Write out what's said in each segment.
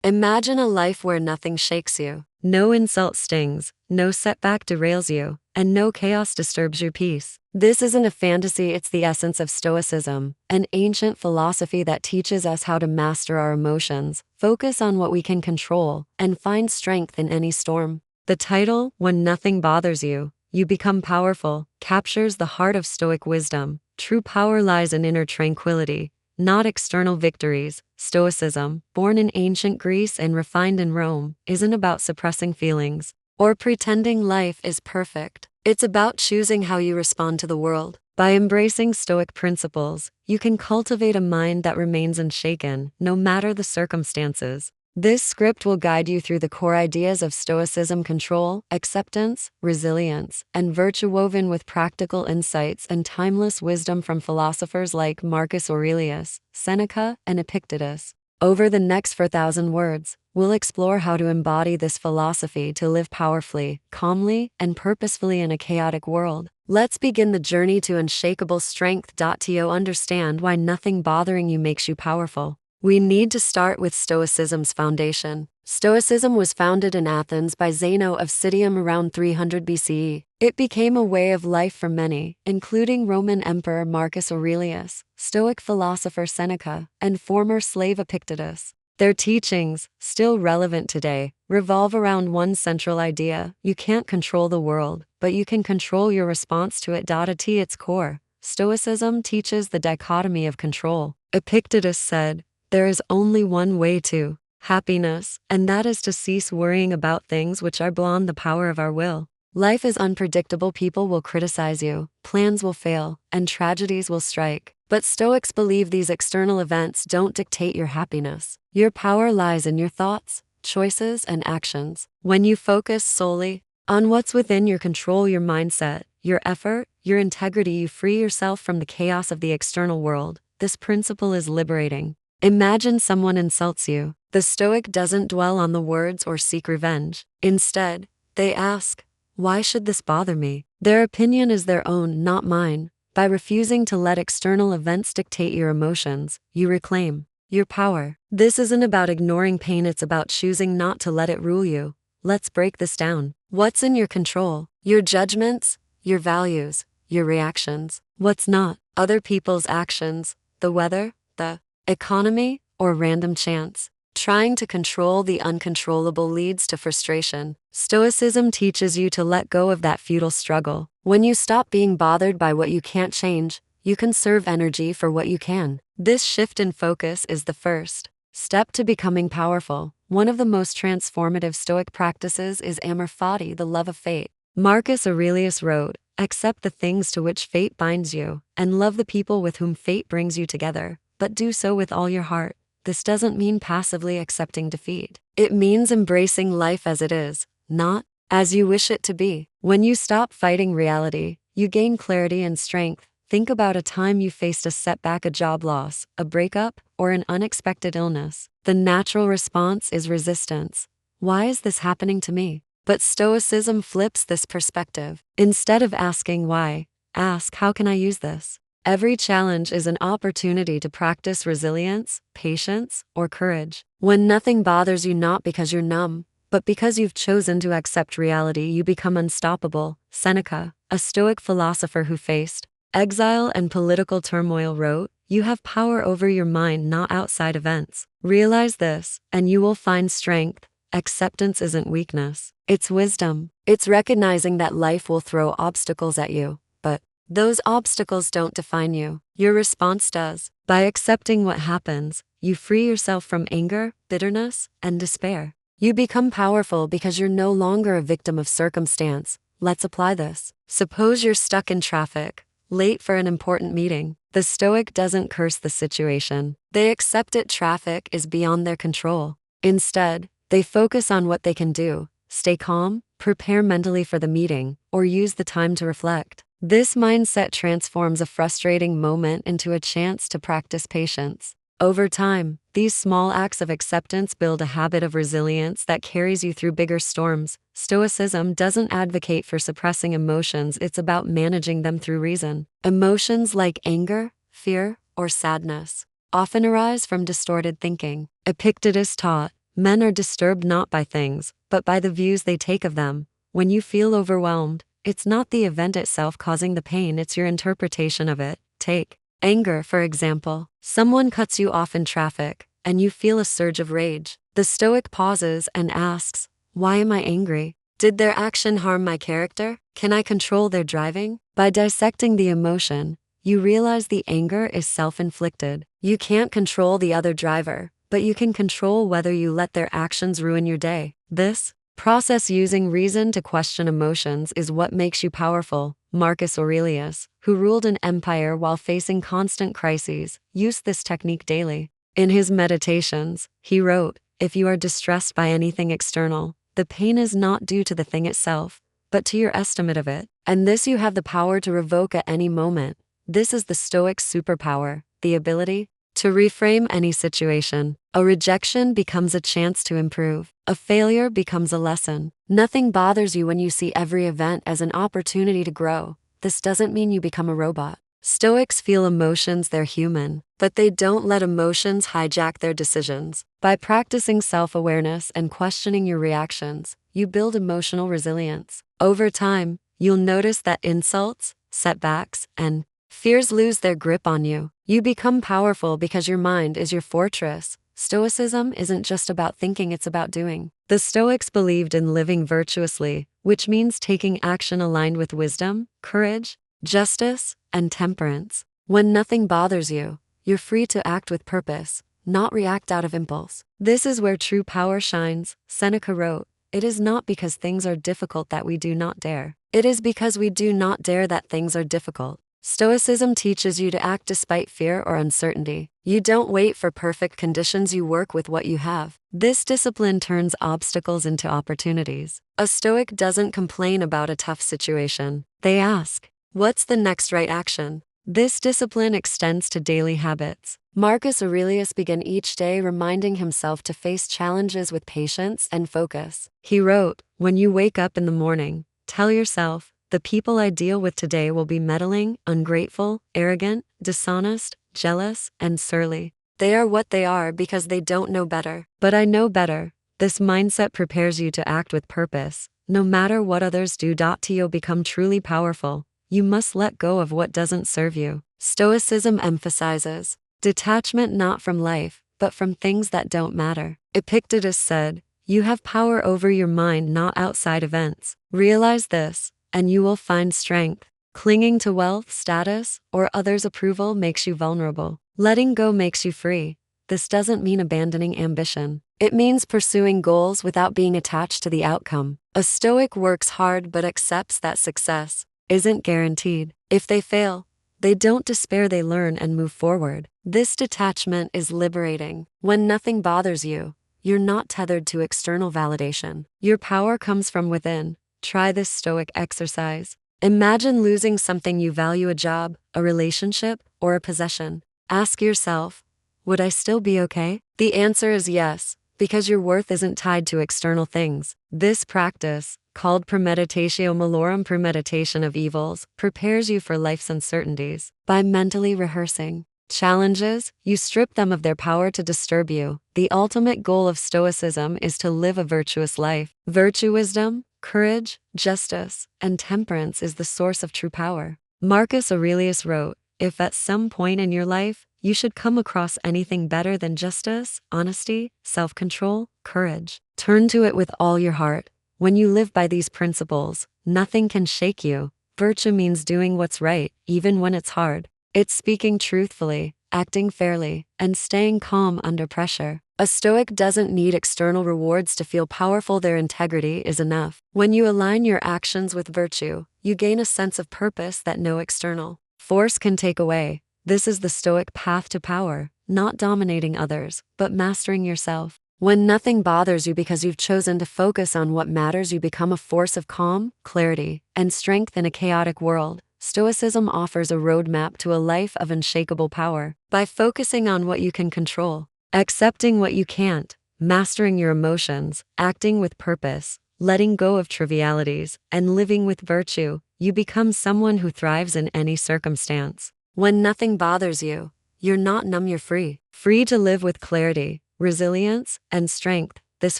Imagine a life where nothing shakes you. No insult stings, no setback derails you, and no chaos disturbs your peace. This isn't a fantasy, it's the essence of Stoicism, an ancient philosophy that teaches us how to master our emotions, focus on what we can control, and find strength in any storm. The title, When Nothing Bothers You, You Become Powerful, captures the heart of Stoic wisdom. True power lies in inner tranquility, not external victories. Stoicism, born in ancient Greece and refined in Rome, isn't about suppressing feelings or pretending life is perfect. It's about choosing how you respond to the world. By embracing Stoic principles, you can cultivate a mind that remains unshaken, no matter the circumstances. This script will guide you through the core ideas of Stoicism: control, acceptance, resilience, and virtue, woven with practical insights and timeless wisdom from philosophers like Marcus Aurelius, Seneca, and Epictetus. Over the next 4,000 words, we'll explore how to embody this philosophy to live powerfully, calmly, and purposefully in a chaotic world. Let's begin the journey to unshakable strength. To understand why nothing bothering you makes you powerful, we need to start with Stoicism's foundation. Stoicism was founded in Athens by Zeno of Citium around 300 BCE. It became a way of life for many, including Roman Emperor Marcus Aurelius, Stoic philosopher Seneca, and former slave Epictetus. Their teachings, still relevant today, revolve around one central idea: you can't control the world, but you can control your response to it. At its core, Stoicism teaches the dichotomy of control. Epictetus said, "There is only one way to happiness, and that is to cease worrying about things which are beyond the power of our will." Life is unpredictable. People will criticize you, plans will fail, and tragedies will strike. But Stoics believe these external events don't dictate your happiness. Your power lies in your thoughts, choices, and actions. When you focus solely on what's within your control, your mindset, your effort, your integrity, you free yourself from the chaos of the external world. This principle is liberating. Imagine someone insults you. The Stoic doesn't dwell on the words or seek revenge. Instead, they ask, "Why should this bother me?" Their opinion is their own, not mine. By refusing to let external events dictate your emotions, you reclaim your power. This isn't about ignoring pain, it's about choosing not to let it rule you. Let's break this down. What's in your control? Your judgments, your values, your reactions. What's not? Other people's actions, the weather, the economy, or random chance. Trying to control the uncontrollable leads to frustration. Stoicism teaches you to let go of that futile struggle. When you stop being bothered by what you can't change, you conserve energy for what you can. This shift in focus is the first step to becoming powerful. One of the most transformative Stoic practices is amor fati, the love of fate. Marcus Aurelius wrote, "Accept the things to which fate binds you, and love the people with whom fate brings you together, but do so with all your heart." This doesn't mean passively accepting defeat. It means embracing life as it is, not as you wish it to be. When you stop fighting reality, you gain clarity and strength. Think about a time you faced a setback, a job loss, a breakup, or an unexpected illness. The natural response is resistance. Why is this happening to me? But Stoicism flips this perspective. Instead of asking why, ask, how can I use this? Every challenge is an opportunity to practice resilience, patience, or courage. When nothing bothers you, not because you're numb, but because you've chosen to accept reality, you become unstoppable. Seneca, a Stoic philosopher who faced exile and political turmoil, wrote, "You have power over your mind, not outside events. Realize this, and you will find strength." Acceptance isn't weakness, it's wisdom. It's recognizing that life will throw obstacles at you, but those obstacles don't define you. Your response does. By accepting what happens, you free yourself from anger, bitterness, and despair. You become powerful because you're no longer a victim of circumstance. Let's apply this. Suppose you're stuck in traffic, late for an important meeting. The Stoic doesn't curse the situation. They accept it. Traffic is beyond their control. Instead, they focus on what they can do: stay calm, prepare mentally for the meeting, or use the time to reflect. This mindset transforms a frustrating moment into a chance to practice patience. Over time, these small acts of acceptance build a habit of resilience that carries you through bigger storms. Stoicism doesn't advocate for suppressing emotions, it's about managing them through reason. Emotions like anger, fear, or sadness often arise from distorted thinking. Epictetus taught, Men are disturbed not by things, but by the views they take of them. When you feel overwhelmed, it's not the event itself causing the pain, it's your interpretation of it. Take anger, for example. Someone cuts you off in traffic, and you feel a surge of rage. The Stoic pauses and asks, why am I angry? Did their action harm my character? Can I control their driving? By dissecting the emotion, you realize the anger is self-inflicted. You can't control the other driver, but you can control whether you let their actions ruin your day. This process, using reason to question emotions, is what makes you powerful. Marcus Aurelius, who ruled an empire while facing constant crises, used this technique daily. In his meditations, he wrote, if you are distressed by anything external, the pain is not due to the thing itself, but to your estimate of it. And this you have the power to revoke at any moment. This is the Stoic superpower, the ability to reframe any situation. A rejection becomes a chance to improve. A failure becomes a lesson. Nothing bothers you when you see every event as an opportunity to grow. This doesn't mean you become a robot. Stoics feel emotions, they're human, but they don't let emotions hijack their decisions. By practicing self-awareness and questioning your reactions, you build emotional resilience. Over time, you'll notice that insults, setbacks, and fears lose their grip on you. You become powerful because your mind is your fortress. Stoicism isn't just about thinking, it's about doing. The Stoics believed in living virtuously, which means taking action aligned with wisdom, courage, justice, and temperance. When nothing bothers you, you're free to act with purpose, not react out of impulse. This is where true power shines. Seneca wrote, it is not because things are difficult that we do not dare. It is because we do not dare that things are difficult. Stoicism teaches you to act despite fear or uncertainty. You don't wait for perfect conditions, you work with what you have. This discipline turns obstacles into opportunities. A Stoic doesn't complain about a tough situation. They ask, what's the next right action? This discipline extends to daily habits. Marcus Aurelius began each day reminding himself to face challenges with patience and focus. He wrote, when you wake up in the morning, tell yourself, the people I deal with today will be meddling, ungrateful, arrogant, dishonest, jealous, and surly. They are what they are because they don't know better. But I know better. This mindset prepares you to act with purpose, no matter what others do. You'll become truly powerful. You must let go of what doesn't serve you. Stoicism emphasizes detachment not from life, but from things that don't matter. Epictetus said, you have power over your mind, not outside events. Realize this, and you will find strength. Clinging to wealth, status, or others' approval makes you vulnerable. Letting go makes you free. This doesn't mean abandoning ambition. It means pursuing goals without being attached to the outcome. A Stoic works hard but accepts that success isn't guaranteed. If they fail, they don't despair, they learn and move forward. This detachment is liberating. When nothing bothers you, you're not tethered to external validation. Your power comes from within. Try this Stoic exercise. Imagine losing something you value, a job, a relationship, or a possession. Ask yourself, would I still be okay? The answer is yes, because your worth isn't tied to external things. This practice, called premeditatio malorum, premeditation of evils, prepares you for life's uncertainties. By mentally rehearsing challenges, you strip them of their power to disturb you. The ultimate goal of Stoicism is to live a virtuous life. Virtue, wisdom, courage, justice, and temperance is the source of true power. Marcus Aurelius wrote, if at some point in your life, you should come across anything better than justice, honesty, self-control, courage, turn to it with all your heart. When you live by these principles, nothing can shake you. Virtue means doing what's right, even when it's hard. It's speaking truthfully, acting fairly, and staying calm under pressure. A Stoic doesn't need external rewards to feel powerful, their integrity is enough. When you align your actions with virtue, you gain a sense of purpose that no external force can take away. This is the Stoic path to power, not dominating others, but mastering yourself. When nothing bothers you because you've chosen to focus on what matters, you become a force of calm, clarity, and strength in a chaotic world. Stoicism offers a roadmap to a life of unshakable power. By focusing on what you can control, accepting what you can't, mastering your emotions, acting with purpose, letting go of trivialities, and living with virtue, you become someone who thrives in any circumstance. When nothing bothers you, you're not numb, you're free. Free to live with clarity, resilience, and strength. This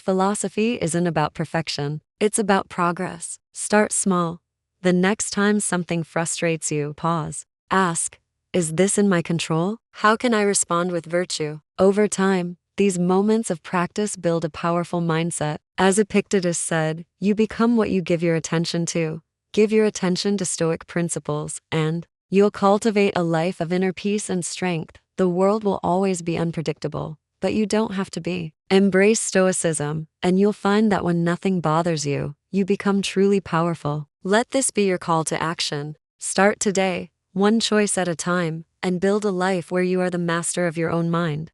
philosophy isn't about perfection, it's about progress. Start small. The next time something frustrates you, pause. Ask, is this in my control? How can I respond with virtue? Over time, these moments of practice build a powerful mindset. As Epictetus said, you become what you give your attention to. Give your attention to Stoic principles, and you'll cultivate a life of inner peace and strength. The world will always be unpredictable, but you don't have to be. Embrace Stoicism, and you'll find that when nothing bothers you, you become truly powerful. Let this be your call to action. Start today, one choice at a time, and build a life where you are the master of your own mind.